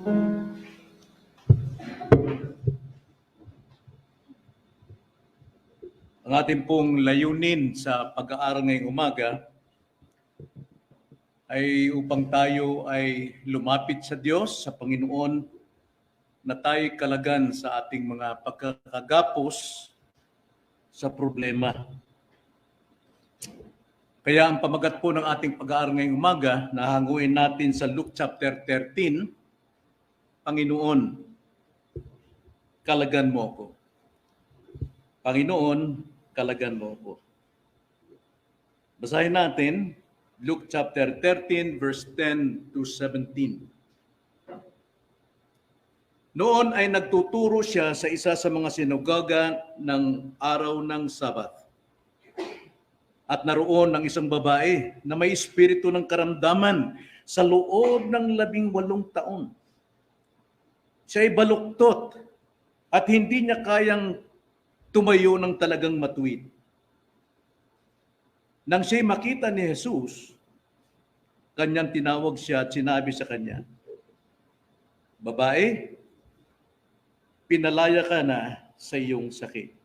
Ang ating pong layunin sa pag-aaral ngayong umaga ay upang tayo ay lumapit sa Diyos, sa Panginoon, na tayo kalagan sa ating mga pagkakagapos sa problema. Kaya ang pamagat po ng ating pag-aaral ngayong umaga, nahanguin natin sa Luke chapter 13, Panginoon, kalagan mo ako. Panginoon, kalagan mo ako. Basahin natin, Luke chapter 13, verse 10 to 17. Noon ay nagtuturo siya sa isa sa mga sinagoga ng araw ng Sabat. At naroon ang isang babae na may espiritu ng karamdaman sa loob ng 18 taon. Siya ay baluktot at hindi niya kayang tumayo ng talagang matuwid. Nang siya'y makita ni Jesus, kanyang tinawag siya at sinabi sa kanya, "Babae, pinalaya ka na sa iyong sakit."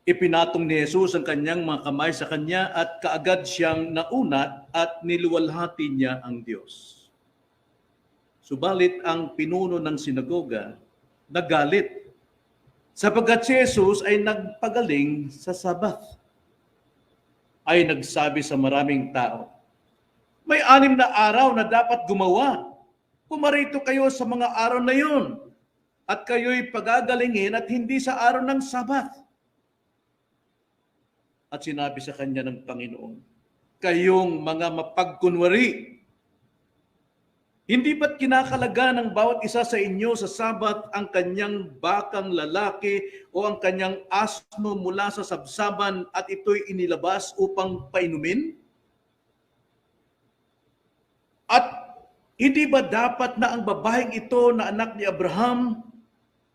Ipinatong ni Jesus ang kanyang mga kamay sa kanya at kaagad siyang naunat at niluwalhati niya ang Diyos. Subalit ang pinuno ng sinagoga nagalit sapagkat si Jesus ay nagpagaling sa Sabat. Ay nagsabi sa maraming tao, "May 6 na araw na dapat gumawa. Pumarito kayo sa mga araw na yun at kayo'y pagagalingin at hindi sa araw ng Sabat." At sinabi sa kanya ng Panginoon, "Kayong mga mapagkunwari, hindi ba't kinakalaga ng bawat isa sa inyo sa Sabat ang kanyang bakang lalaki o ang kanyang asno mula sa sabsaban at ito'y inilabas upang painumin? At hindi ba dapat na ang babaeng ito na anak ni Abraham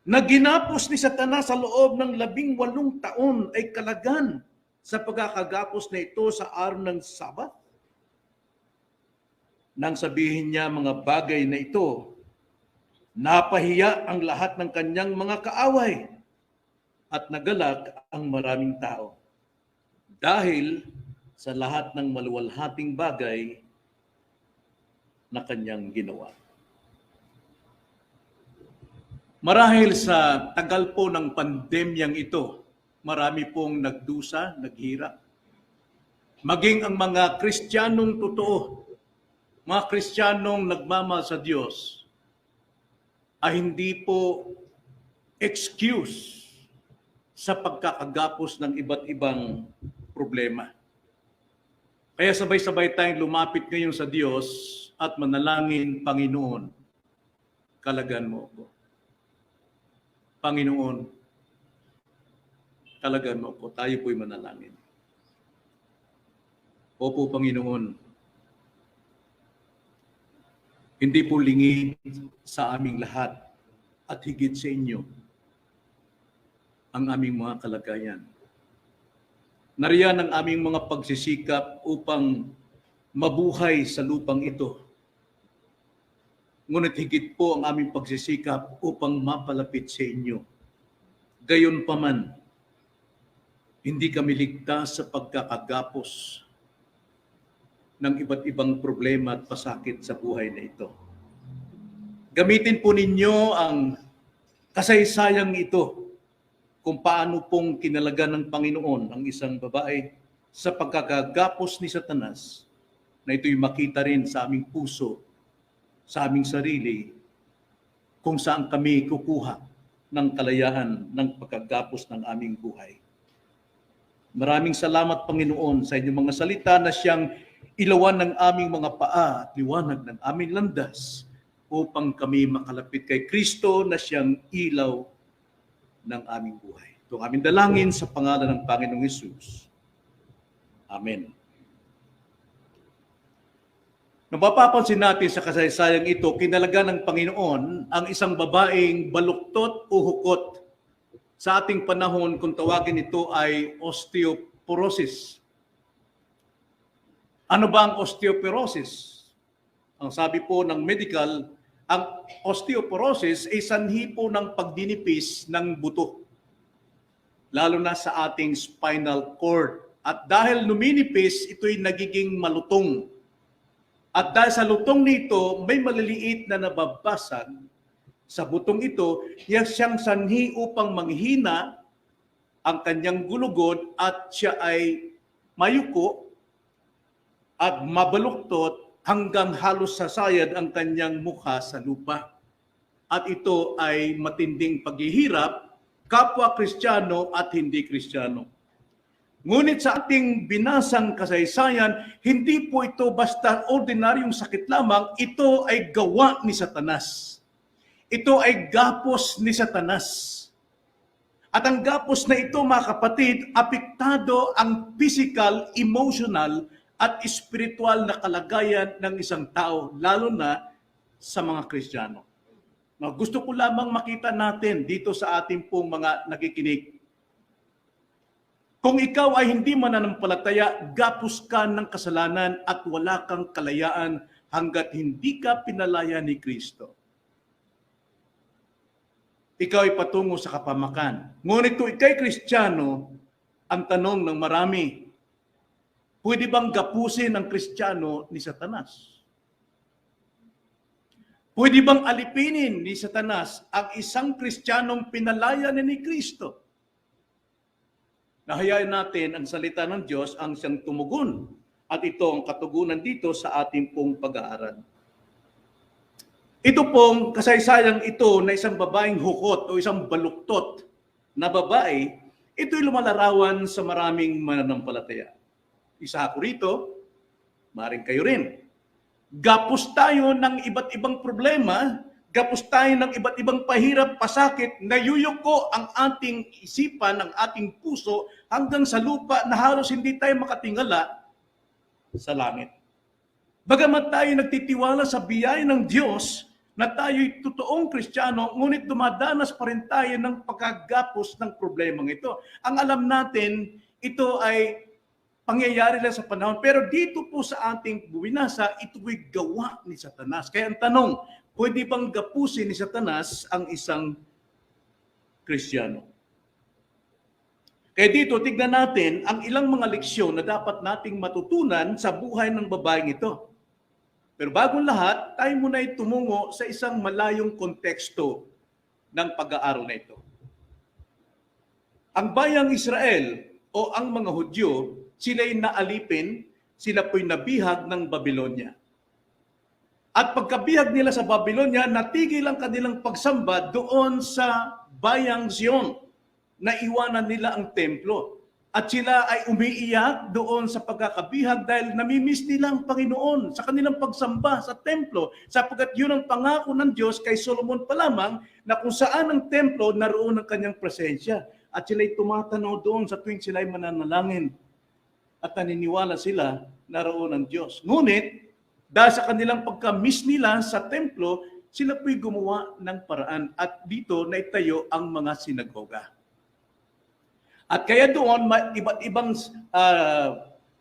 na ginapos ni Satanas sa loob ng 18 taon ay kalagan sa pagkakagapos na ito sa araw ng Sabat?" Nang sabihin niya mga bagay na ito, napahiya ang lahat ng kanyang mga kaaway at nagalak ang maraming tao dahil sa lahat ng maluwalhating bagay na kanyang ginawa. Marahil sa tagal po ng pandemyang ito, marami pong nagdusa, naghirap. Maging ang mga Kristiyanong totoo, mga Kristiyanong nagmamahal sa Diyos, ay hindi po excuse sa pagkakagapos ng iba't ibang problema. Kaya sabay-sabay tayong lumapit ngayon sa Diyos at manalangin, "Panginoon, kalagan mo ako. Panginoon, kalagan mo ako." Tayo po'y manalangin. Opo, Panginoon, hindi po lingid sa aming lahat at higit sa inyo ang aming mga kalagayan. Nariyan ang aming mga pagsisikap upang mabuhay sa lupang ito. Ngunit higit po ang aming pagsisikap upang mapalapit sa inyo. Gayunpaman, hindi kami ligtas sa pagkakagapos ng iba't ibang problema at pasakit sa buhay na ito. Gamitin po ninyo ang kasaysayang ito kung paano pong kinalagan ng Panginoon ang isang babae sa pagkakagapos ni Satanas, na ito'y makita rin sa aming puso, sa aming sarili, kung saan kami kukuha ng kalayaan ng pagkagapos ng aming buhay. Maraming salamat, Panginoon, sa inyong mga salita na siyang ilawan ng aming mga paa at liwanag ng aming landas upang kami makalapit kay Kristo na siyang ilaw ng aming buhay. Ito ang aming dalangin sa pangalan ng Panginoong Hesus. Amen. Napapansin natin sa kasaysayang ito, kinalaga ng Panginoon ang isang babaeng baluktot o hukot. Sa ating panahon, kung tawagin ito ay osteoporosis. Ano ba ang osteoporosis? Ang sabi po ng medical, Ang osteoporosis ay sanhi po ng pagdinipis ng buto, lalo na sa ating spinal cord. At dahil numinipis, ito'y nagiging malutong. At dahil sa lutong nito, may maliliit na nababasag sa butong ito, siyang sanhi upang manghina ang kanyang gulugod at siya ay mayuko at mabaluktot hanggang halos sasayad ang kanyang mukha sa lupa. At ito ay matinding paghihirap, kapwa Kristiyano at hindi Kristiyano. Ngunit sa ating binasang kasaysayan, hindi po ito basta ordinaryong sakit lamang, ito ay gawa ni Satanas. Ito ay gapos ni Satanas. At ang gapos na ito, mga kapatid, apektado ang physical, emotional, at espiritual na kalagayan ng isang tao, lalo na sa mga Kristiyano. Now, gusto ko lamang makita natin dito sa ating pong mga nakikinig. Kung ikaw ay hindi mananampalataya, gapos ka ng kasalanan at wala kang kalayaan hanggat hindi ka pinalaya ni Kristo. Ikaw ay patungo sa kapamakan. Ngunit kung ikaw'y Kristiyano, ang tanong ng marami, pwede bang gapusin ang Kristiyano ni Satanas? Pwede bang alipinin ni Satanas ang isang Kristiyanong pinalaya ni Kristo? Nahayain natin ang salita ng Diyos ang siyang tumugon. At ito ang katugunan dito sa ating pong pag-aaral. Ito pong kasaysayang ito na isang babaeng hukot o isang baluktot na babae, ito'y lumalarawan sa maraming mananampalataya. Isa ako rito, maaaring kayo rin. Gapos tayo ng iba't ibang problema, gapos tayo ng iba't ibang pahirap, pasakit, nayuyuko ang ating isipan, ang ating puso, hanggang sa lupa na halos hindi tayo makatingala sa langit. Bagamat tayo nagtitiwala sa biyaya ng Diyos, na tayo'y totoong Kristiyano, ngunit dumadanas pa rin tayo ng pagkagapos ng problemang ito. Ang alam natin, ito ay pangyayari lang sa panahon. Pero dito po sa ating buwinasa, ito'y gawa ni Satanas. Kaya ang tanong, pwede bang gapusin ni Satanas ang isang Kristiyano? Kaya dito, tignan natin ang ilang mga leksyon na dapat nating matutunan sa buhay ng babaeng ito. Pero bagong lahat, tayo muna ay tumungo sa isang malayong konteksto ng pag-aaral na ito. Ang bayang Israel o ang mga Hudyo, sila'y naalipin, sila po'y nabihag ng Babylonia. At pagkabihag nila sa Babylonia, natigil ang kanilang pagsamba doon sa bayang Zion. Naiwanan nila ang templo. At sila ay umiiyak doon sa pagkakabihag dahil namimiss nila ang Panginoon sa kanilang pagsamba sa templo. Sapagkat yun ang pangako ng Diyos kay Solomon pa lamang na kung saan ang templo, naroon ang kanyang presensya. At sila'y tumatanaw doon sa tuwing sila'y mananalangin. At naniniwala sila naroon ang Diyos. Ngunit, dahil sa kanilang pagka-miss nila sa templo, sila po'y gumawa ng paraan. At dito naitayo ang mga sinagoga. At kaya doon, iba't ibang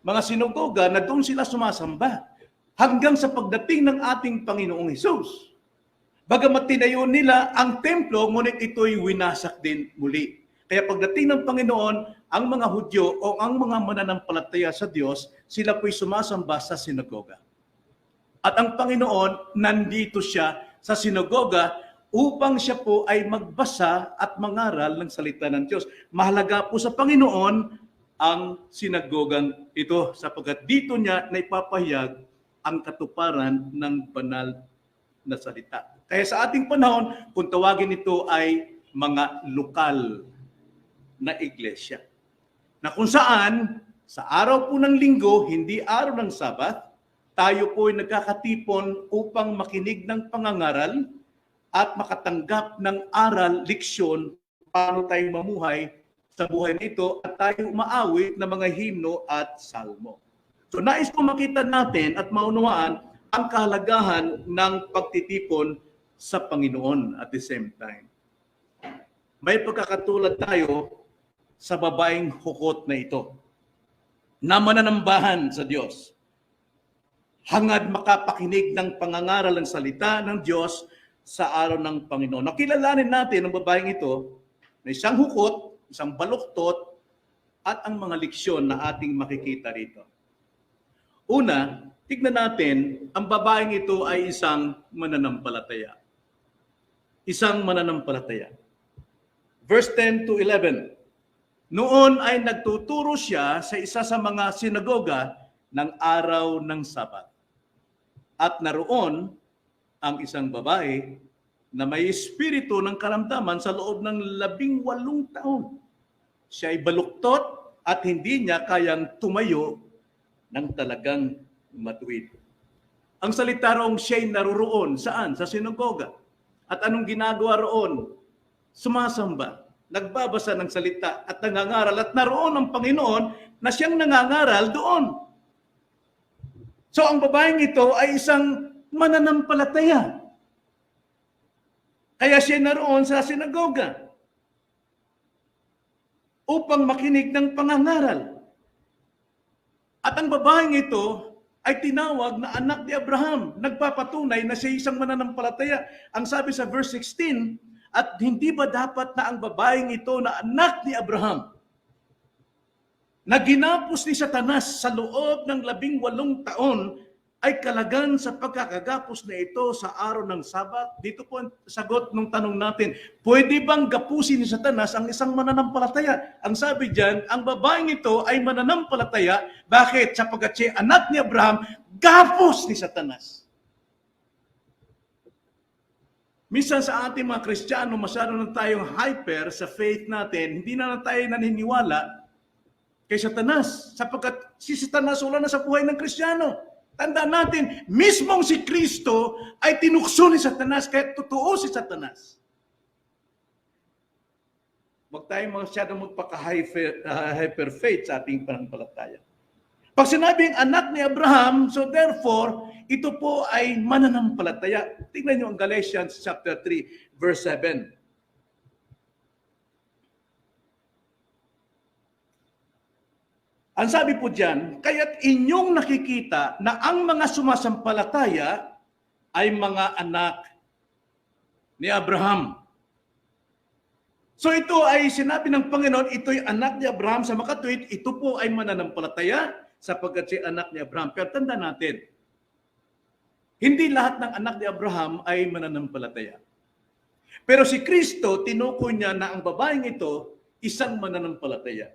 mga sinagoga na doon sila sumasamba hanggang sa pagdating ng ating Panginoong Hesus. Bagamat tinayo nila ang templo, ngunit ito'y winasak din muli. Kaya pagdating ng Panginoon, ang mga Hudyo o ang mga mananampalataya sa Diyos, sila po'y sumasamba sa sinagoga. At ang Panginoon, nandito siya sa sinagoga upang siya po ay magbasa at mangaral ng salita ng Diyos. Mahalaga po sa Panginoon ang sinagogang ito sapagkat dito niya naipapahayag ang katuparan ng banal na salita. Kaya sa ating panahon, kung tawagin ito ay mga lokal na iglesia. Na kung saan, sa araw po ng linggo, hindi araw ng Sabat, tayo po ay nagkakatipon upang makinig ng pangangaral at makatanggap ng aral, leksyon, paano tayo mamuhay sa buhay na ito at tayo umaawit ng mga himno at salmo. So nais ko makita natin at maunawaan ang kahalagahan ng pagtitipon sa Panginoon at the same time. May pagkakatulad tayo sa babaeng hukot na ito na mananambahan sa Diyos. hangad makapakinig ng pangangaral ng salita ng Diyos sa araw ng Panginoon. Nakilalanin natin ang babaeng ito na isang hukot, isang baluktot, at ang mga leksyon na ating makikita rito. Una, tignan natin, ang babaeng ito ay isang mananampalataya. Isang mananampalataya. Verse 10 to 11. Noon ay nagtuturo siya sa isa sa mga sinagoga ng araw ng Sabat. At naroon ang isang babae na may espiritu ng karamdaman sa loob ng 18 taon. Siya ay baluktot at hindi niya kayang tumayo ng talagang matuwid. Ang salita roong siya'y naroroon. Saan? Sa sinagoga. At anong ginagawa roon? Sumasamba, nagbabasa ng salita at nangangaral. At naroon ang Panginoon na siyang nangangaral doon. So ang babaeng ito ay isang mananampalataya. Kaya siya naroon sa sinagoga upang makinig ng pangangaral. At ang babaeng ito ay tinawag na anak ni Abraham. Nagpapatunay na siya isang mananampalataya. Ang sabi sa verse 16, at hindi ba dapat na ang babaeng ito na anak ni Abraham, na ginapos ni Satanas sa loob ng 18 taon, ay kalagan sa pagkakagapos na ito sa araw ng Sabat? Dito po ang sagot ng tanong natin. Pwede bang gapusin ni Satanas ang isang mananampalataya? Ang sabi diyan, ang babaeng ito ay mananampalataya. Bakit? Sapagkat siya anak ni Abraham, gapos ni Satanas. Minsan sa ating mga Kristiyano, masyado na tayong hyper sa faith natin, hindi na tayo naniniwala kay Satanas. Sapagkat si Satanas wala na sa buhay ng Kristiyano. Tandaan natin, mismong si Kristo ay tinukso ni Satanas, kaya totoo si Satanas. Huwag tayong masyadong magpaka-hyper faith sa ating pananampalataya. Pag sinabing anak ni Abraham, so therefore, ito po ay mananampalataya. Tingnan niyo ang Galatians chapter 3, verse 7. Ang sabi po diyan, kaya't inyong nakikita na ang mga sumasampalataya ay mga anak ni Abraham. So ito ay sinabi ng Panginoon, ito'y anak ni Abraham sa makatuwid, ito po ay mananampalataya sapagkat si anak ni Abraham. Pero tanda natin, hindi lahat ng anak ni Abraham ay mananampalataya. Pero si Kristo, tinukoy niya na ang babaeng ito, isang mananampalataya.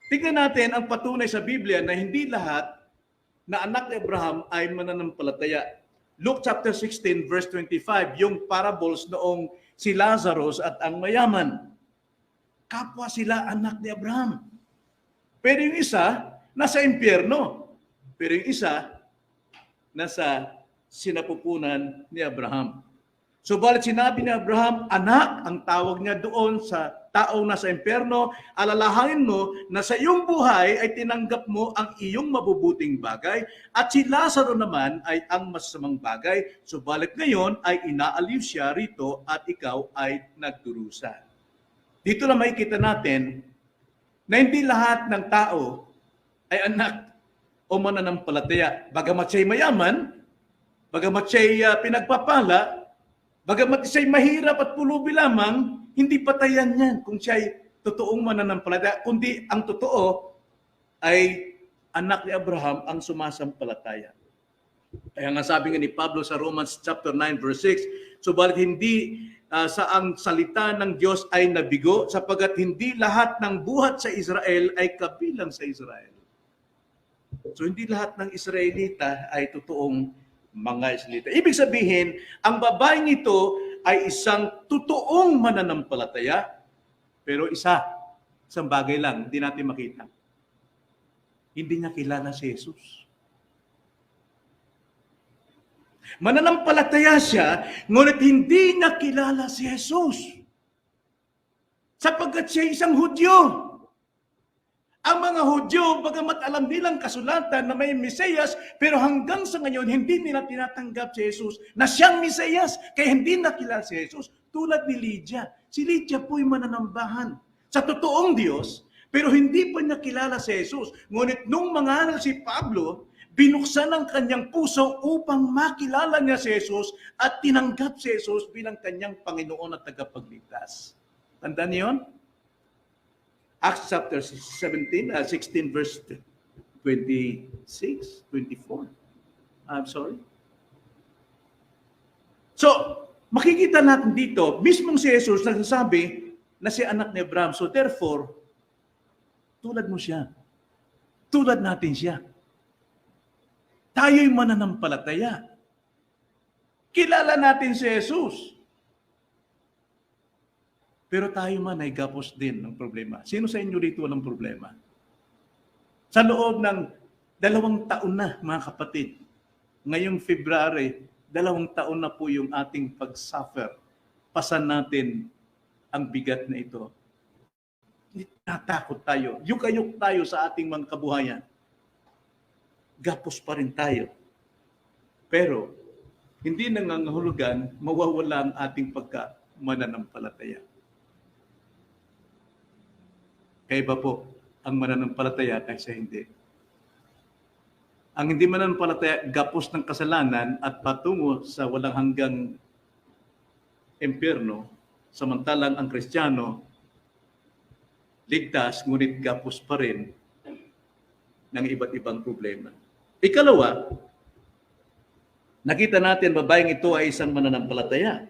Tingnan natin ang patunay sa Biblia na hindi lahat na anak ni Abraham ay mananampalataya. Luke chapter 16 verse 25, yung parables noong si Lazarus at ang mayaman. Kapwa sila anak ni Abraham. Pero yung isa, nasa impyerno. Pero yung isa, nasa sinapupunan ni Abraham. Subalit sinabi ni Abraham, anak, ang tawag niya doon sa taong nasa impyerno, alalahanin mo na sa iyong buhay ay tinanggap mo ang iyong mabubuting bagay at si Lazaro naman ay ang masamang bagay. Subalit ngayon ay inaaliw siya rito at ikaw ay nagdurusa. Dito na makikita natin na hindi lahat ng tao ay anak o mananampalataya. Bagamat siya'y mayaman, bagamat siya'y pinagpapala, bagamat siya'y mahirap at pulubi lamang, hindi patayan yan kung siya'y totoong mananampalataya, kundi ang totoo ay anak ni Abraham ang sumasampalataya. Kaya nga sabi nga ni Pablo sa Romans chapter 9 verse 6, subalit hindi sa ang salita ng Diyos ay nabigo, sapagkat hindi lahat ng buhat sa Israel ay kabilang sa Israel. So hindi lahat ng Israelita ay totoong mga Israelita. Ibig sabihin, ang babaeng ito ay isang totoong mananampalataya, pero isang bagay lang, hindi natin makita. Hindi niya kilala si Jesus. Mananampalataya siya, ngunit hindi niya kilala si Jesus. Sapagkat siya isang Hudyo. Ang mga Hudyo, bagamat alam nilang kasulatan na may Mesiyas, pero hanggang sa ngayon, hindi nila tinatanggap si Jesus na siyang Mesiyas, kaya hindi nakilala si Jesus. Tulad ni Lydia. Si Lydia po'y mananambahan sa totoong Diyos, pero hindi pa niya kilala si Jesus. Ngunit nung mangaral si Pablo, Binuksan ang kanyang puso upang makilala niya si Jesus at tinanggap si Jesus bilang kanyang Panginoon at tagapagligtas. Tandaan niyo yun? Acts chapter 16 verse 26, 24. I'm sorry. So, makikita natin dito, mismong si Jesus nagsasabi na si anak ni Abraham. So therefore, tulad mo siya. Tulad natin siya. Tayo'y mananampalataya. Kilala natin si Jesus. Pero tayo man ay gapos din ng problema. Sino sa inyo dito walang problema? Sa loob ng 2 taon na, mga kapatid, ngayong February, 2 taon na po yung ating pag-suffer. Pasan natin ang bigat na ito. Natakot tayo. Yukayok tayo sa ating mga kabuhayan. Gapos pa rin tayo. Pero, hindi nangangahulugan, mawawala ang ating pagka-mananampalataya. Kaya ba po ang mananampalataya kaysa hindi? Ang hindi mananampalataya, gapos ng kasalanan at patungo sa walang hanggang impyerno, samantalang ang Kristiyano, ligtas, ngunit gapos pa rin ng iba't ibang problema. Ikalawa, nakita natin babaeng ito ay isang mananampalataya.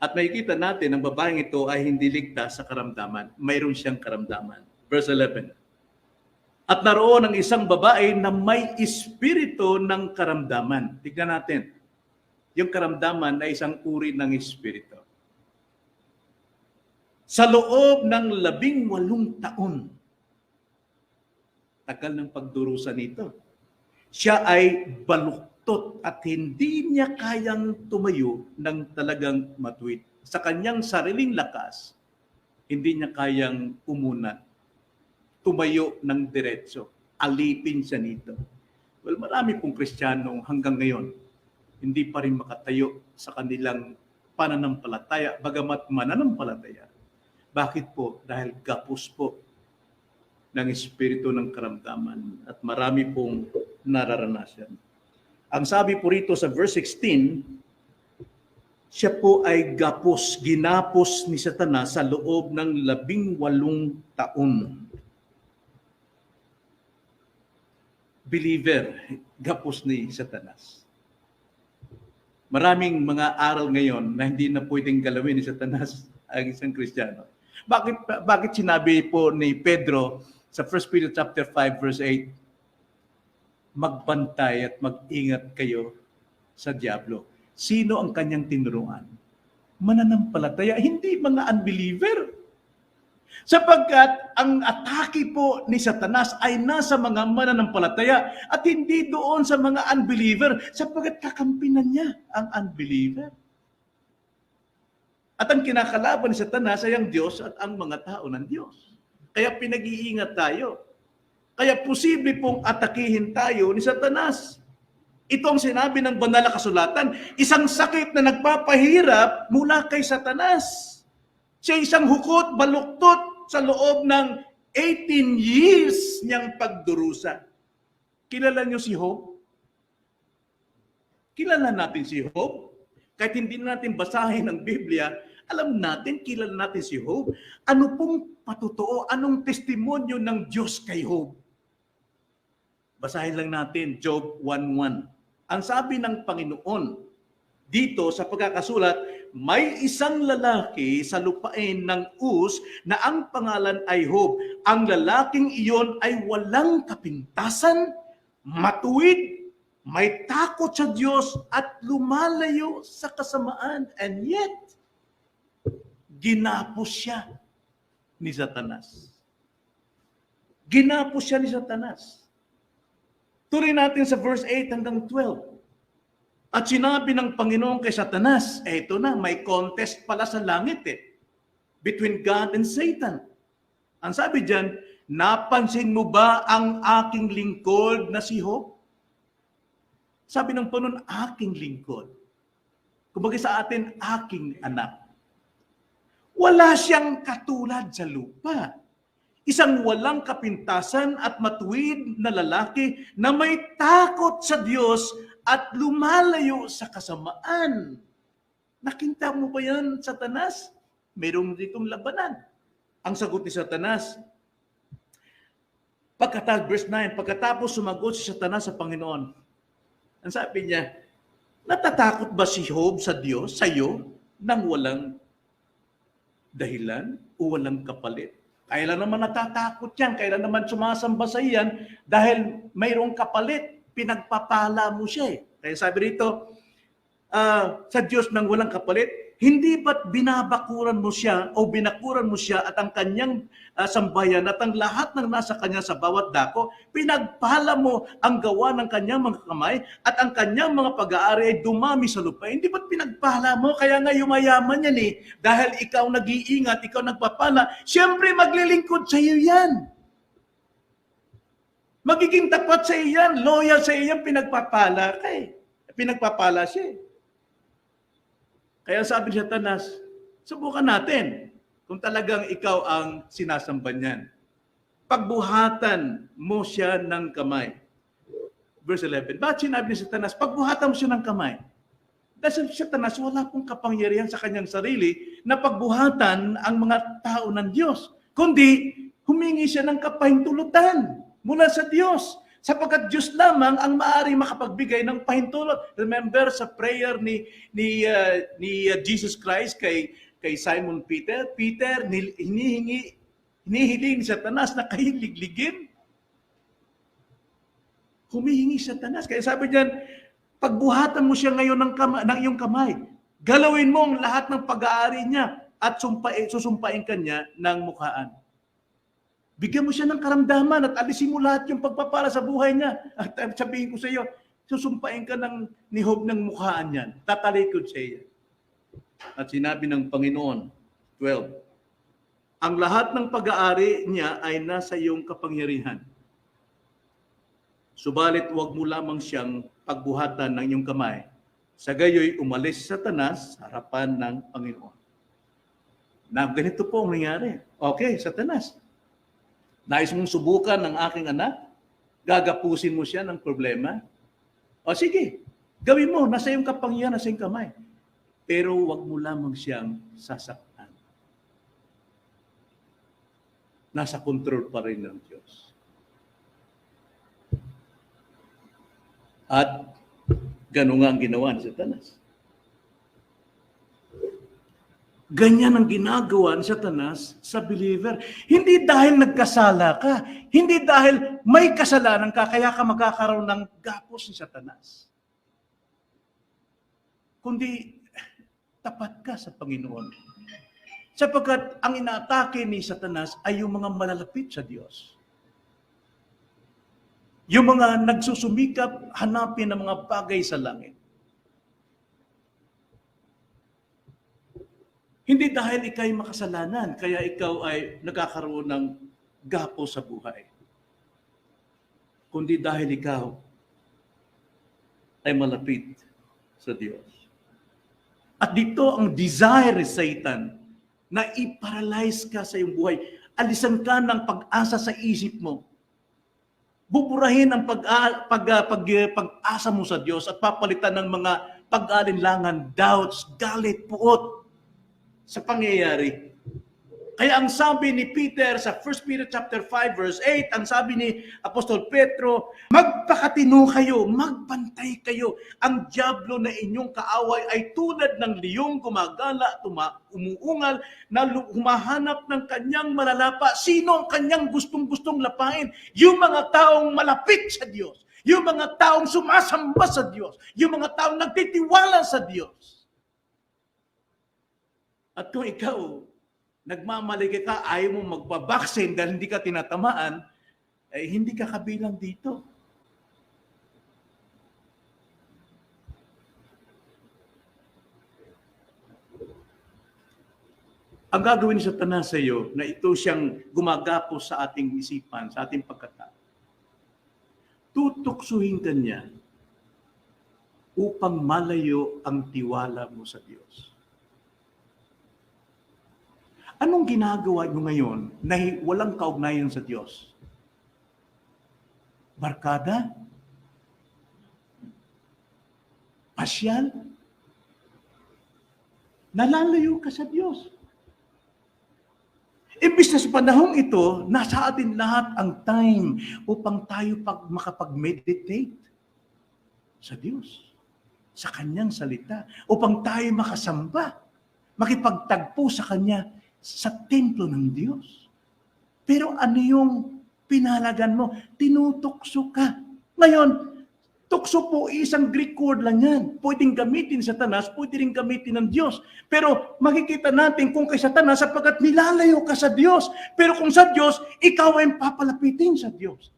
At makikita natin ang babaeng ito ay hindi ligtas sa karamdaman. Mayroon siyang karamdaman. Verse 11. At naroon ang isang babae na may espiritu ng karamdaman. Tignan natin. Yung karamdaman ay isang uri ng espiritu. Sa loob ng 18 taon, tagal ng pagdurusa nito, siya ay baluktot at hindi niya kayang tumayo ng talagang matuwid. Sa kanyang sariling lakas, hindi niya kayang umunat, tumayo ng diretso. Alipin siya nito. Well, marami pong Kristiyano hanggang ngayon, hindi pa rin makatayo sa kanilang pananampalataya, bagamat mananampalataya. Bakit po? Dahil gapos po ng espiritu ng karamdaman at marami pong nararanasan. Ang sabi po rito sa verse 16, siya po ay gapos, ginapos ni Satanas sa loob ng 18 taon. Believer, gapos ni Satanas. Maraming mga aral ngayon na hindi na pwedeng galawin ni Satanas ang isang Kristiyano. Bakit sinabi po ni Pedro sa 1 Peter chapter 5 verse 8, magbantay at mag-ingat kayo sa diablo. Sino ang kanyang tinuruan? Mananampalataya, hindi mga unbeliever. Sapagkat ang atake po ni Satanas ay nasa mga mananampalataya at hindi doon sa mga unbeliever, sapagkat kakampinan niya ang unbeliever. At ang kinakalaban ni Satanas ay ang Diyos at ang mga tao ng Diyos. Kaya pinag-iingat tayo. Kaya posible pong atakihin tayo ni Satanas. Ito ang sinabi ng banal na kasulatan, isang sakit na nagpapahirap mula kay Satanas. Siya isang hukot, baluktot sa loob ng 18 years niyang pagdurusa. Kilala niyo si Job? Kilala natin si Job? Kahit hindi natin basahin ang Biblia, alam natin, kilala natin si Job. Ano pong patotoo, anong testimonyo ng Diyos kay Job? Basahin lang natin, Job 1:1. Ang sabi ng Panginoon, dito sa pagkakasulat, may isang lalaki sa lupain ng Uz na ang pangalan ay Job. Ang lalaking iyon ay walang kapintasan, matuwid, may takot sa Diyos at lumalayo sa kasamaan. And yet, ginapos siya ni Satanas. Ginapos siya ni Satanas. Tuloy natin sa verse 8 hanggang 12. At sinabi ng Panginoon kay Satanas, eto na, may contest pala sa langit between God and Satan. Ang sabi diyan, napansin mo ba ang aking lingkod na si Job? Sabi ng Panginoon, aking lingkod. Kumbaga sa atin, aking anak. Wala siyang katulad sa lupa. Isang walang kapintasan at matuwid na lalaki na may takot sa Diyos at lumalayo sa kasamaan. Nakita mo ba yan, Satanas? Mayroong ditong labanan. Ang sagot ni Satanas, verse 9, pagkatapos sumagot si Satanas sa Panginoon, ang sabi niya, natatakot ba si Job sa Diyos, sa iyo, nang walang dahilan o walang kapalit? Kailan naman natatakot yan? Kailan naman sumasamba sa iyan? Dahil mayroong kapalit, pinagpapala mo siya eh. Kaya sabi rito, sa Diyos nang walang kapalit, hindi ba't binabakuran mo siya o binakuran mo siya at ang kanyang sambayan at ang lahat ng nasa kanya sa bawat dako, pinagpala mo ang gawa ng kanyang mga kamay at ang kanyang mga pag-aari ay dumami sa lupa. Hindi ba't pinagpala mo? Kaya nga yumayaman yan eh. Dahil ikaw nag-iingat, ikaw nagpapala, siyempre maglilingkod sa iyo yan. Magiging tapat sa iyo yan, loyal sa iyo yan, pinagpapala ka eh. Pinagpapala siya eh. Kaya sabi ni Satanas, subukan natin kung talagang ikaw ang sinasamba niyan. Pagbuhatan mo siya ng kamay. Verse 11. Bakit sinabi ni Satanas, pagbuhatan mo siya ng kamay? Dahil si Satanas, wala pong kapangyarihan sa kanyang sarili na pagbuhatan ang mga tao ng Diyos. Kundi, humingi siya ng kapahintulutan mula sa Diyos. Sapagkat Diyos lamang ang maaari makapagbigay ng pahintulot. Remember sa prayer ni Jesus Christ kay Simon Peter, hinihiling ni Satanas na kahiligligin. Humihingi Satanas. Kaya sabi niyan, pagbuhatan mo siya ngayon ng iyong kamay. Galawin mo ang lahat ng pag-aari niya at susumpain ka niya ng mukhaan. Bigyan mo siya ng karamdaman at alisin mo lahat yung pagpapala sa buhay niya. At sabihin ko sa iyo, susumpain ka ni Job ng mukhaan niyan. Tatalikod sa iyo. At sinabi ng Panginoon, 12, ang lahat ng pag-aari niya ay nasa iyong kapangyarihan. Subalit huwag mo lamang siyang pagbuhatan ng iyong kamay. Sa gayoy, umalis si Satanas sa harapan ng Panginoon. Na ganito po ang nangyari. Okay, Satanas. Nais mong subukan ng aking anak? Gagapusin mo siya ng problema? O sige, gawin mo. Nasa iyong kapangyarihan, nasa iyong kamay. Pero huwag mo lamang siyang sasaktan. Nasa control pa rin ng Diyos. At gano'n nga ang ginawa ni Satanas. Ganyan ang ginagawa ni Satanas sa believer. Hindi dahil nagkasala ka, hindi dahil may kasalanan ka, kaya ka magkakaroon ng gapos ni Satanas. Kundi tapat ka sa Panginoon. Sapagkat ang inaatake ni Satanas ay yung mga malalapit sa Diyos. Yung mga nagsusumikap, hanapin ang mga bagay sa langit. Hindi dahil ikaw ay makasalanan, kaya ikaw ay nagkakaroon ng gapo sa buhay. Kundi dahil ikaw ay malapit sa Diyos. At dito ang desire ni Satan na i-paralyze ka sa iyong buhay. Alisan ka ng pag-asa sa isip mo. Buburahin ang pag-asa mo sa Diyos at papalitan ng mga pag-alinlangan, doubts, galit, puot sa pangyayari. Kaya ang sabi ni Peter sa 1 Peter chapter 5 verse 8, ang sabi ni Apostol Pedro, magpakatino kayo, magbantay kayo. Ang dyablo na inyong kaaway ay tulad ng liyong gumagala, umuungal, na humahanap ng kanyang malalapa. Sino ang kanyang gustong-gustong lapain? Yung mga taong malapit sa Diyos. Yung mga taong sumasamba sa Diyos. Yung mga taong nagtitiwala sa Diyos. At kung ikaw, nagmamalagi ka, ayaw mo magpabaksin dahil hindi ka tinatamaan, eh hindi ka kabilang dito. Ang gagawin ni Satanas sa iyo, na ito siyang gumagapos sa ating isipan, sa ating pagkatao. Tutuksuhin ka niya upang malayo ang tiwala mo sa Diyos. Anong ginagawa nyo ngayon na walang kaugnayan sa Diyos? Barkada? Pasyal? Nalalayo ka sa Diyos. Imbis na sa panahong ito, nasa atin lahat ang time upang tayo makapag-meditate sa Diyos, sa Kanyang salita, upang tayo makasamba, makipagtagpo sa Kanya sa templo ng Diyos. Pero ano yung pinalagan mo? Tinutokso ka. Ngayon, tukso po, isang Greek word lang yan. Pwedeng gamitin sa Satanas, pwede rin gamitin ng Diyos. Pero makikita natin kung kay Satanas sapagkat nilalayo ka sa Diyos. Pero kung sa Diyos, ikaw ay papalapitin sa Diyos.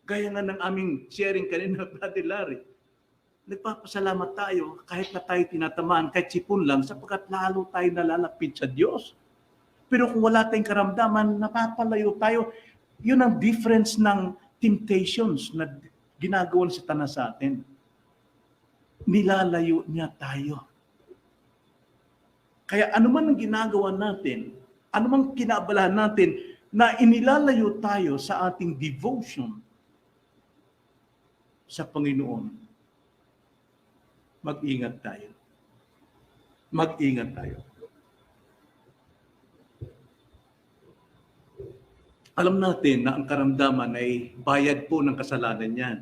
Gaya nga ng aming sharing kanina, Brother Larry. Nagpapasalamat tayo kahit na tayo tinatamaan, kahit sipon lang, sapagkat lalo tayo nalalapit sa Diyos. Pero kung wala tayong karamdaman, napapalayo tayo. Yun ang difference ng temptations na ginagawa ng Satanas sa atin. Nilalayo niya tayo. Kaya anuman ang ginagawa natin, anumang kinabalahan natin na inilalayo tayo sa ating devotion sa Panginoon, mag-ingat tayo. Mag-ingat tayo. Alam natin na ang karamdaman ay bayad po ng kasalanan niyan.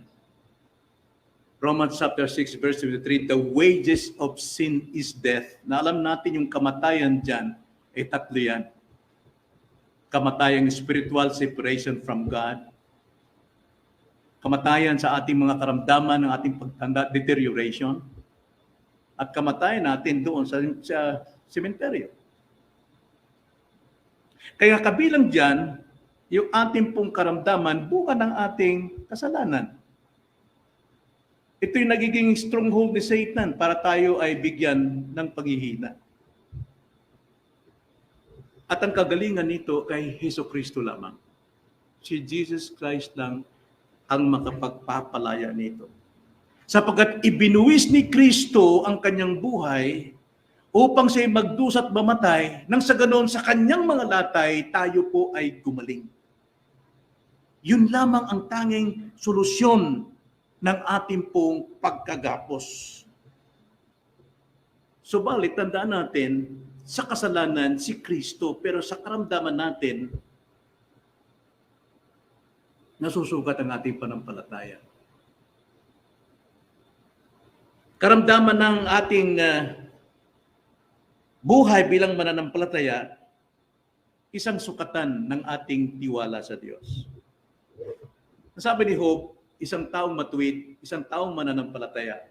Romans chapter 6 verse 23, the wages of sin is death. Na alam natin yung kamatayan dyan ay tatlo yan. Kamatayang spiritual separation from God. Kamatayan sa ating mga karamdaman, ng ating pagtanda, deterioration. At kamatayan natin doon sa sementeryo. Kaya kabilang dyan, yung ating pong karamdaman, bunga ng ating kasalanan. Ito yung nagiging stronghold ni Satan para tayo ay bigyan ng paghihina. At ang kagalingan nito kay Jesucristo lamang. Si Jesus Christ lang ang makapagpapalaya nito. Sapagkat ibinuwis ni Kristo ang kanyang buhay upang siya'y magdusa't mamatay, nang sa ganoon sa kanyang mga latay, tayo po ay gumaling. Yun lamang ang tanging solusyon ng ating pong pagkagapos. Subalit, tandaan natin, sa kasalanan si Kristo, pero sa karamdaman natin, nasusugat ang ating panampalataya. Karamdaman ng ating buhay bilang mananampalataya, isang sukatan ng ating tiwala sa Diyos. Sabi ni Job, isang taong matuwid, isang taong mananampalataya.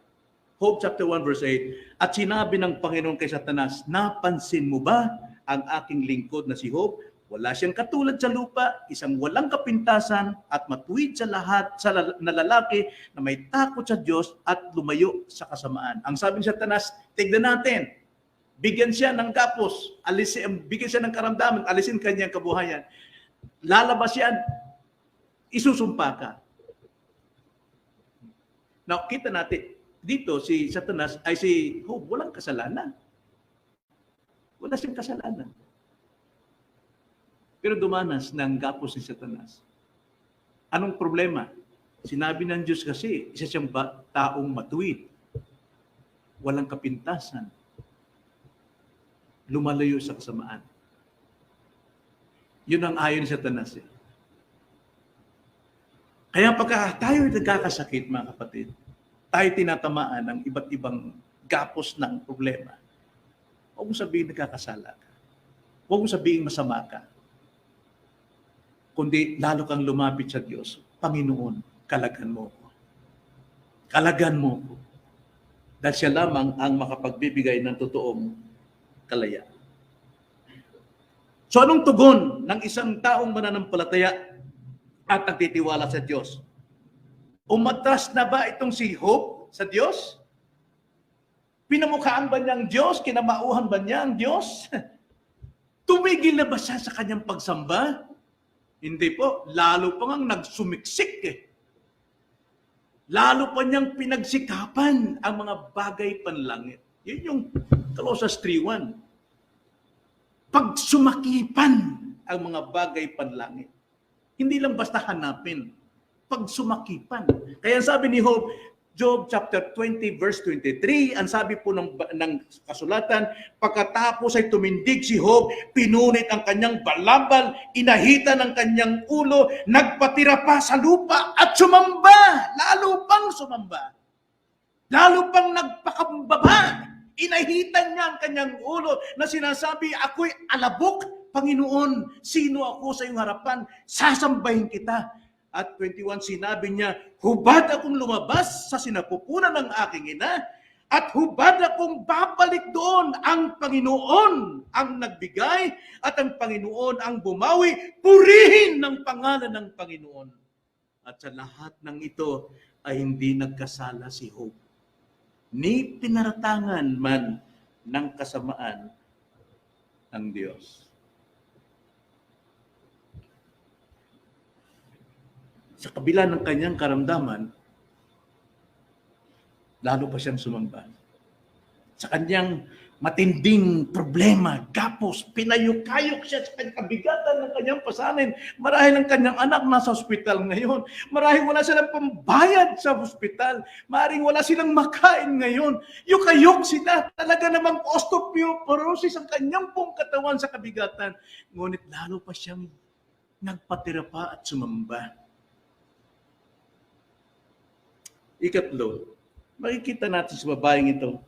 Job chapter 1 verse 8, at sinabi ng Panginoon kay Satanas, napansin mo ba ang aking lingkod na si Job? Wala siyang katulad sa lupa, isang walang kapintasan at matuwid sa lahat na lalaki na may takot sa Diyos at lumayo sa kasamaan. Ang sabi ni Satanas, tignan natin, bigyan siya ng gapos, bigyan siya ng karamdaman, alisin kanyang kabuhayan. Lalabas yan, isusumpa ka. Now, kita natin, dito si Satanas ay si Job, walang kasalanan. Wala siyang kasalanan. Pero dumanas ng gapos ni Satanas. Anong problema? Sinabi ng Diyos kasi, isa siyang taong matuwid. Walang kapintasan. Lumalayo sa kasamaan. Yun ang ayon ni Satanas. Kaya pagka tayo nagkakasakit, mga kapatid, tayo tinatamaan ng iba't ibang gapos ng problema, huwag mo sabihin nagkakasala ka. Huwag mo sabihin masama ka. Kundi lalo kang lumapit sa Diyos. Panginoon, kalagan mo ko. Kalagan mo ko. Dahil siya lamang ang makapagbibigay ng totoong kalayaan. So anong tugon ng isang taong mananampalataya at nagtitiwala sa Diyos? Umatras na ba itong si Job sa Diyos? Pinamukhaan ba niya ang Diyos? Kinamauhan ba niya ang Diyos? Tumigil na ba siya sa kanyang pagsamba? Hindi po. Lalo pa ngang nagsumiksik Lalo pa niyang pinagsikapan ang mga bagay panlangit. Yun yung Colossus 3:1. Pagsumakipan ang mga bagay panlangit. Hindi lang basta hanapin. Pagsumakipan. Kaya sabi ni Job chapter 20 verse 23, ang sabi po ng kasulatan, pagkatapos ay tumindig si Job, pinunit ang kanyang balabal, inahitan ang kanyang ulo, nagpatira pa sa lupa at sumamba. Lalo pang sumamba. Lalo pang nagpakambaba. Inahitan niya ang kanyang ulo na sinasabi, ako'y alabok, Panginoon, sino ako sa iyong harapan? Sasambahin kita. At 21, sinabi niya, hubad akong lumabas sa sinapupunan ng aking ina, at hubad akong babalik doon. Ang Panginoon ang nagbigay, at ang Panginoon ang bumawi. Purihin ng pangalan ng Panginoon. At sa lahat ng ito ay hindi nagkasala si Job, ni pinaratangan man ng kasamaan ng Diyos. Sa kabila ng kanyang karamdaman, lalo pa siyang sumamba. Sa kanyang matinding problema, gapos, pinayukayok siya sa kanyang kabigatan ng kanyang pasanin. Marahil ang kanyang anak nasa ospital ngayon. Marahil wala silang pambayad sa ospital. Maring wala silang makain ngayon. Yukayok sila. Talaga namang osteoporosis ang kanyang pong katawan sa kabigatan. Ngunit lalo pa siyang nagpatira pa at sumamba. Ikatlo, makikita natin sa babaeng ito,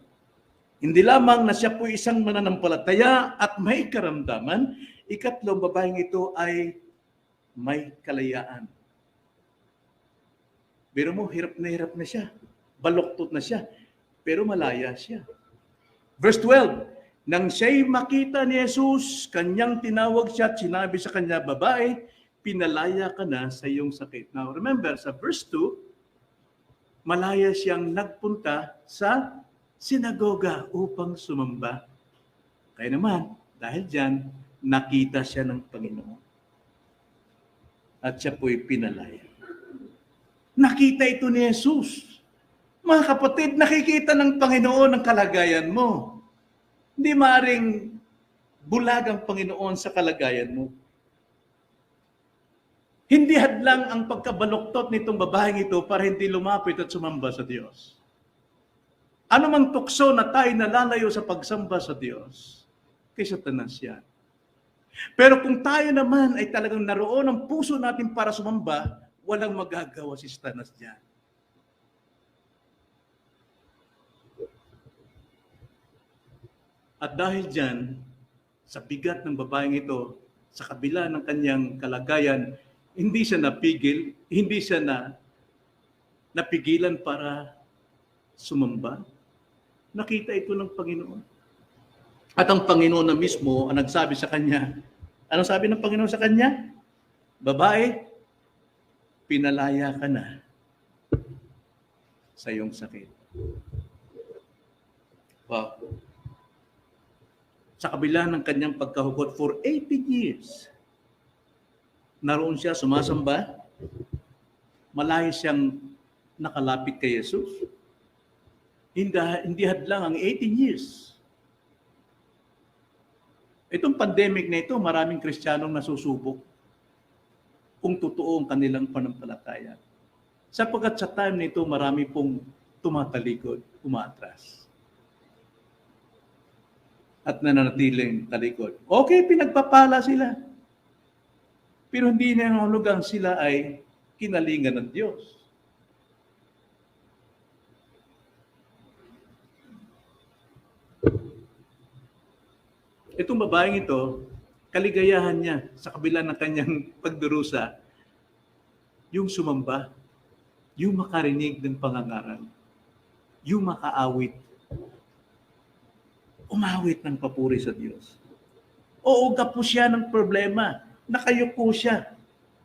hindi lamang na siya po isang mananampalataya at may karamdaman, ikatlo, babaeng ito ay may kalayaan. Pero mo, hirap na siya. Baloktot na siya. Pero malaya siya. Verse 12, nang siya'y makita ni Jesus, kanyang tinawag siya at sinabi sa kanya, babae, pinalaya ka na sa iyong sakit. Now remember, sa verse 2, malaya siyang nagpunta sa sinagoga upang sumamba. Kaya naman, dahil dyan, nakita siya ng Panginoon. At siya po'y pinalaya. Nakita ito ni Jesus. Mga kapatid, nakikita ng Panginoon ang kalagayan mo. Hindi maaaring bulag ang Panginoon sa kalagayan mo. Hindi hadlang ang pagkabaluktot nitong babaeng ito para hindi lumapit at sumamba sa Diyos. Ano mang tukso na tayo nalalayo sa pagsamba sa Diyos, kay Satanas yan. Pero kung tayo naman ay talagang naroon ang puso natin para sumamba, walang magagawa si Satanas dyan. At dahil dyan, sa bigat ng babaeng ito, sa kabila ng kanyang kalagayan, hindi siya napigil, hindi siya napigilan para sumamba. Nakita ito ng Panginoon. At ang Panginoon na mismo ang nagsabi sa kanya, anong sabi ng Panginoon sa kanya? Babae, pinalaya ka na sa iyong sakit. Wow. Sa kabila ng kanyang pagkahugot for 80 years, naroon siya sumasamba, malayo siyang nakalapit kay Jesus. Hindi hadlang ang 18 years. Itong pandemic na ito, maraming Kristiyanong nasusubok kung totoo ang kanilang pananampalataya. Sapagkat sa time na ito, marami pong tumatalikod, umaatras. At nananatiling talikod. Okay, pinagpapala sila. Pero hindi na nahulugang sila ay kinalingan ng Diyos. Itong babaeng ito, kaligayahan niya sa kabila ng kanyang pagdurusa, yung sumamba, yung makarinig ng pangangaral, yung makaawit, umawit ng papuri sa Diyos. Oo, kapos siya ng problema. Nakayuko siya.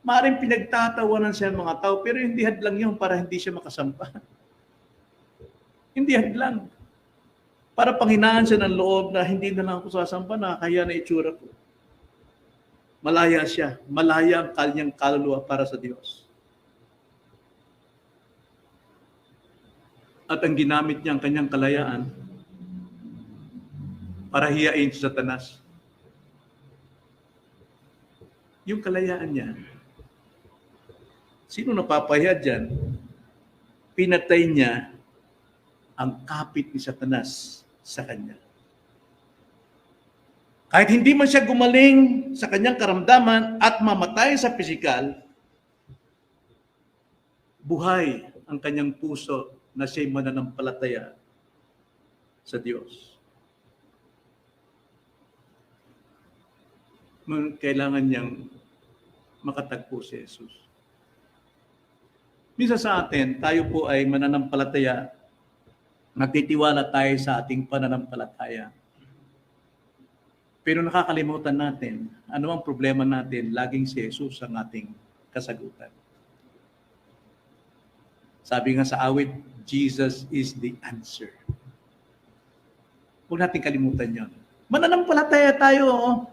Maaaring pinagtatawanan siya ng mga tao, pero hindi hadlang yun para hindi siya makasampa. Hindi hadlang. Para panghinaan siya ng loob na hindi na lang ako sasampa, nakakaya na itsura ko. Malaya siya. Malaya ang kanyang kaluluwa para sa Diyos. At ang ginamit niya ang kanyang kalayaan para hiyain si Satanas. yung kalayaan niya. Sino napapahiya dyan? Pinatay niya ang kapit ni Satanas sa kanya. Kahit hindi man siya gumaling sa kanyang karamdaman at mamatay sa pisikal, buhay ang kanyang puso na siya'y mananampalataya sa Diyos. Kailangan niyang makatagpo si Jesus. Minsan sa atin, tayo po ay mananampalataya, nagtitiwala tayo sa ating pananampalataya. Pero nakakalimutan natin, ano ang problema natin, laging si Jesus ang ating kasagutan. Sabi nga sa awit, Jesus is the answer. Huwag natin kalimutan yon. Mananampalataya tayo,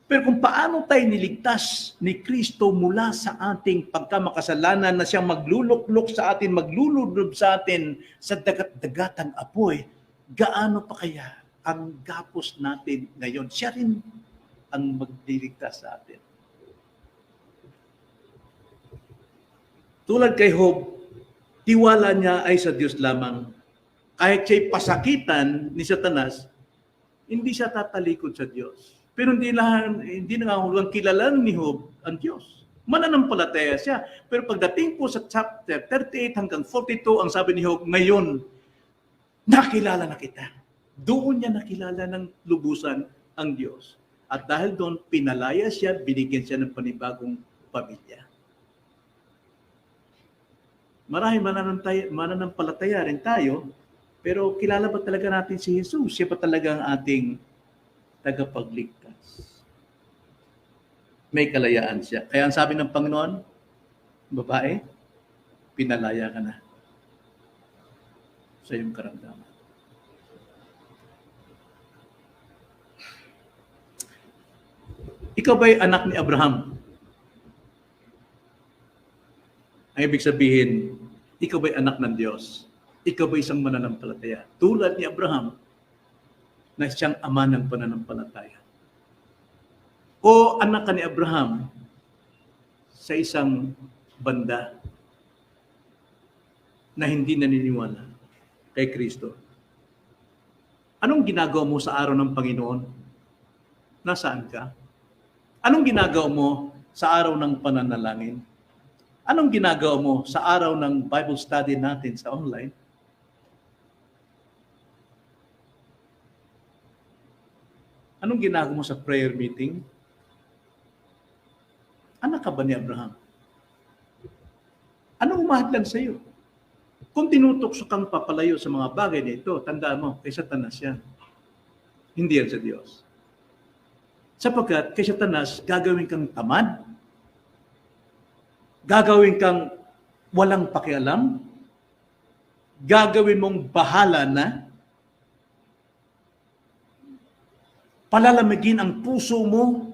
pero kung paano tayo niligtas ni Kristo mula sa ating pagkamakasalanan na siyang magluluklok sa atin, maglululob sa atin sa dagat-dagatang apoy, gaano pa kaya ang gapos natin ngayon? Siya rin ang magliligtas sa atin. Tulad kay Job, tiwala niya ay sa Diyos lamang. Kahit siya'y pasakitan ni Satanas, hindi siya tatalikod sa Diyos. Pero hindi nangangahulugang kilalan ni Job ang Diyos. Mananampalataya siya. Pero pagdating po sa chapter 38 hanggang 42, ang sabi ni Job, ngayon, nakilala na kita. Doon niya nakilala ng lubusan ang Diyos. At dahil doon, pinalaya siya, binigyan siya ng panibagong pamilya. Marahil mananampalataya rin tayo, pero kilala ba talaga natin si Jesus? Siya ba talaga ang ating tagapagligtas? May kalayaan siya. Kaya ang sabi ng Panginoon, babae, pinalaya ka na sa iyong karamdaman. Ikaw ba'y anak ni Abraham? Ang ibig sabihin, ikaw ba'y anak ng Diyos? Ikaw ba'y isang mananampalataya? Tulad ni Abraham, na siyang ama ng pananampalataya. O anak ka ni Abraham sa isang banda na hindi naniniwala kay Kristo. Anong ginagawa mo sa araw ng Panginoon? Nasaan ka? Anong ginagawa mo sa araw ng pananalangin? Anong ginagawa mo sa araw ng Bible study natin sa online? Anong ginagawa mo sa prayer meeting? Anak ka ba ni Abraham? Anong umahadlan sa iyo? Kung tinutukso kang papalayo sa mga bagay na ito, tandaan mo, kay Satanas yan. Hindi yan sa Diyos. Sapagkat kay Satanas, gagawin kang tamad, gagawin kang walang pakialam, gagawin mong bahala na, palalamigin ang puso mo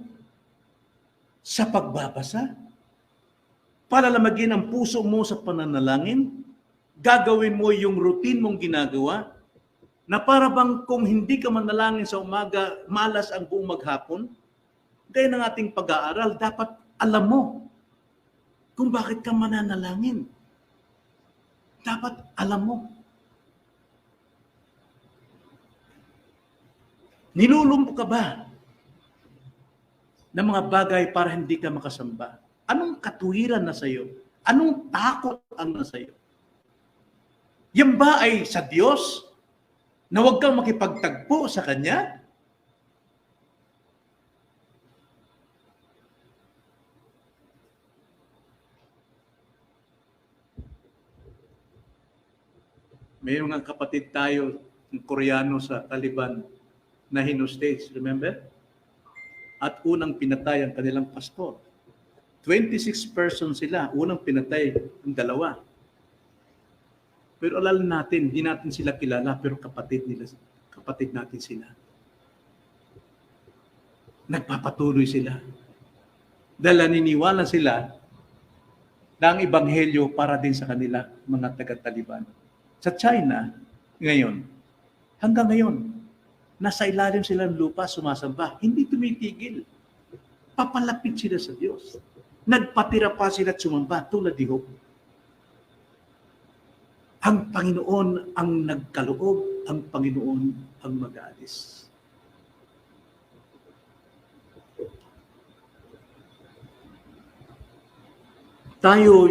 sa pagbabasa, palalamigin ang puso mo sa pananalangin, gagawin mo yung routine mong ginagawa, na para bang kung hindi ka manalangin sa umaga, malas ang buong maghapon. Gaya ng ating pag-aaral, dapat alam mo kung bakit ka mananalangin. Dapat alam mo. Nilulumpo ka ba ng mga bagay para hindi ka makasamba? Anong katuwiran na sa iyo? Anong takot ang nasa iyo? Yan ba ay sa Diyos na huwag kang makipagtagpo sa Kanya? Mayroong nga kapatid tayo, ng Koreano sa Taliban, na hinostage, remember? At unang pinatay ang kanilang pastor. 26 persons sila, unang pinatay ang dalawa. Pero alalan natin, hindi natin sila kilala, pero kapatid natin sila. Nagpapatuloy sila. Dahil naniniwala sila na ang ebanghelyo para din sa kanila, mga taga-Taliban. Sa China, ngayon, hanggang ngayon, nasa ilalim sila ng lupa, sumasamba. Hindi tumitigil. Papalapit sila sa Diyos. Nagpatira pa sila at sumamba tulad ni Job. Ang Panginoon ang nagkaloob, ang Panginoon ang mag-aalis. Tayo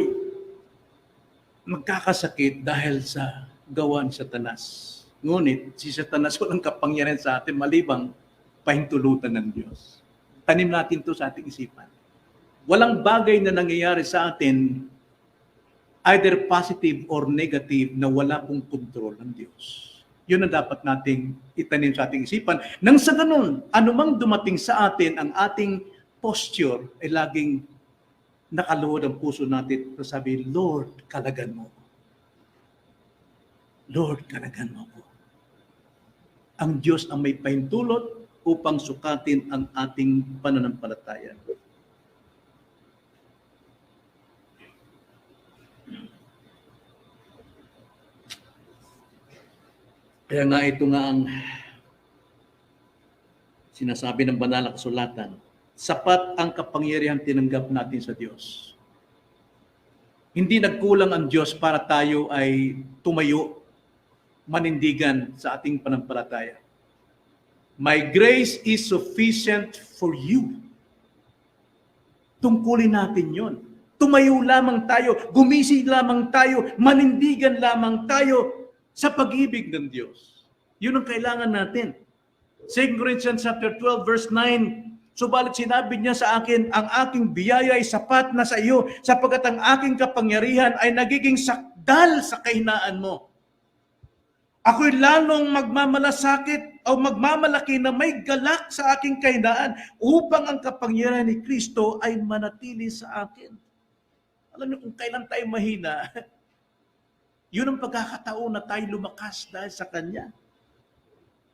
magkakasakit dahil sa gawa ni Satanas. Ngunit si Satanas walang kapangyarihan sa atin malibang pahintulutan ng Diyos. Tanim natin to sa ating isipan. Walang bagay na nangyayari sa atin either positive or negative na wala pong kontrol ng Diyos. Yun ang dapat nating itanim sa ating isipan. Nang sa ganun, anumang dumating sa atin, ang ating posture ay laging nakaluhod ang puso natin at sabi, Lord, kalagan mo. Lord, kalagan mo ko. Ang Diyos ang may pahintulot upang sukatin ang ating pananampalataya. Kaya nga ito nga ang sinasabi ng banal na kasulatan, sapat ang kapangyarihan tinanggap natin sa Diyos. Hindi nagkulang ang Diyos para tayo ay tumayo, manindigan sa ating panampalataya. My grace is sufficient for you. Tungkulin natin yon. Tumayo lamang tayo, gumising lamang tayo, manindigan lamang tayo sa pag-ibig ng Diyos. Yun ang kailangan natin. 2 Corinthians chapter 12 verse 9, subalit sinabi niya sa akin, ang aking biyaya ay sapat na sa iyo, sapagkat ang aking kapangyarihan ay nagiging sakdal sa kahinaan mo. Ako'y lalong magmamalasakit o magmamalaki na may galak sa aking kahinaan upang ang kapangyarihan ni Kristo ay manatili sa akin. Alam niyo, kung kailan tayo mahina, yun ang pagkakataon na tayo lumakas dahil sa Kanya.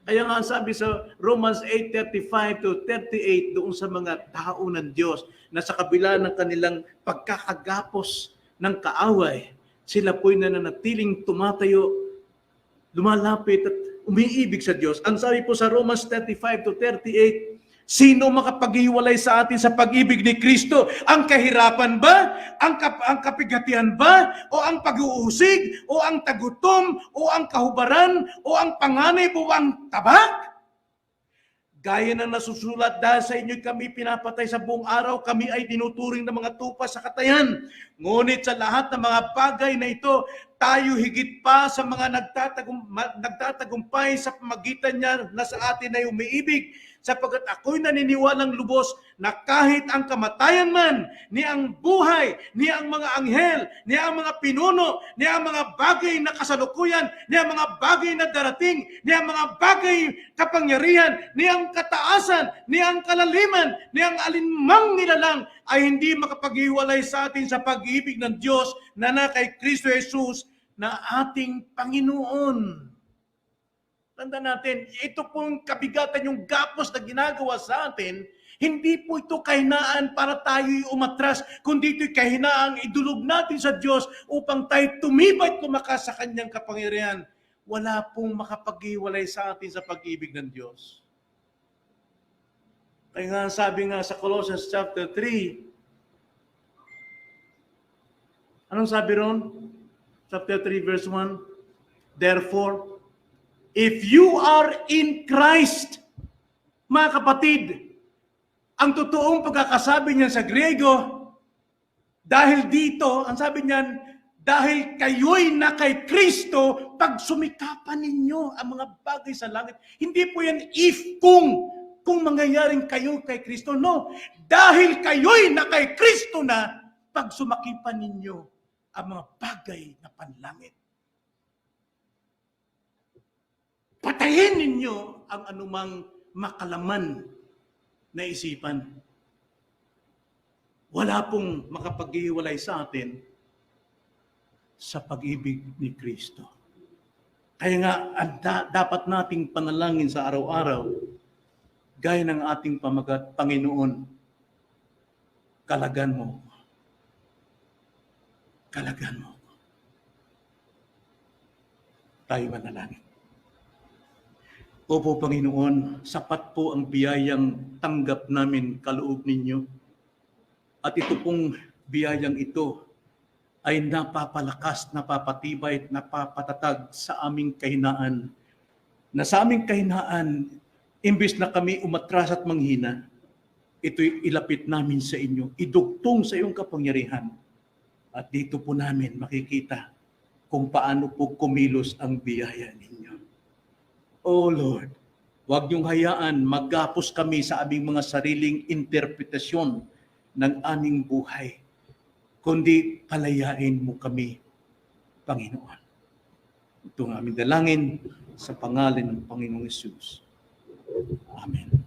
Kaya nga sabi sa Romans 8:35 to 38 doon sa mga tao ng Diyos na sa kabila ng kanilang pagkakagapos ng kaaway, sila po'y nananatiling tumatayo, lumalapit at umiibig sa Diyos. Ang sabi po sa Romans 35 to 38, sino makapaghiwalay sa atin sa pag-ibig ni Kristo? Ang kahirapan ba? Ang kapigatihan ba? O ang pag-uusig? O ang tagutom? O ang kahubaran? O ang panganib? O ang tabak? Gaya ng nasusulat, dahil sa inyo kami pinapatay sa buong araw, kami ay tinuturing ng mga tupa sa katayan. Ngunit sa lahat ng mga bagay na ito, tayo higit pa sa mga nagtatagumpay sa pamagitan niya na sa atin ay umiibig. Sapagkat ako'y naniniwalang lubos na kahit ang kamatayan man, ni ang buhay, ni ang mga anghel, ni ang mga pinuno, ni ang mga bagay na kasalukuyan, ni ang mga bagay na darating, ni ang mga bagay kapangyarihan, ni ang kataasan, ni ang kalaliman, ni ang alinmang nilalang ay hindi makapaghiwalay sa atin sa pag-ibig ng Diyos na kay Kristo Jesus na ating Panginoon. Tanda natin, ito pong kabigatan, yung gapos na ginagawa sa atin, hindi po ito kahinaan para tayo'y umatras, kundi ito'y kahinaang idulog natin sa Diyos upang tayo tumibay at lumakas sa Kanyang kapangyarihan. Wala pong makapaghiwalay sa atin sa pag-ibig ng Diyos. Kaya nga sabi nga sa Colossians chapter 3, anong sabi ron? Chapter 3 verse 1, therefore, if you are in Christ, mga kapatid, ang totoong pagkakasabi niya sa Griego, dahil dito, ang sabi niyan, dahil kayo'y na kay Kristo, pag sumikapan ninyo ang mga bagay sa langit. Hindi po yan if kung mangyayaring kayo kay Kristo. No, dahil kayo'y na kay Kristo na, pag sumakipan ninyo ang mga bagay na panlangit. Patayin ninyo ang anumang makalaman na isipan. Wala pong makapaghiwalay sa atin sa pag-ibig ni Kristo. Kaya nga, dapat nating panalangin sa araw-araw, gaya ng ating pamagat, Panginoon, kalagan mo. Kalagan mo. Tayo manalangin. Opo, Panginoon, sapat po ang biyayang tanggap namin kaloob ninyo. At ito pong biyayang ito ay napapalakas, napapatibay, at napapatatag sa aming kahinaan. Na sa aming kahinaan, imbes na kami umatras at manghina, ito'y ilapit namin sa inyo, idugtong sa iyong kapangyarihan. At dito po namin makikita kung paano po kumilos ang biyaya ninyo. Oh Lord, huwag niyong hayaan maggapos kami sa aming mga sariling interpretasyon ng aming buhay, kundi palayain mo kami, Panginoon. Ito ang aming dalangin sa pangalan ng Panginoong Hesus. Amen.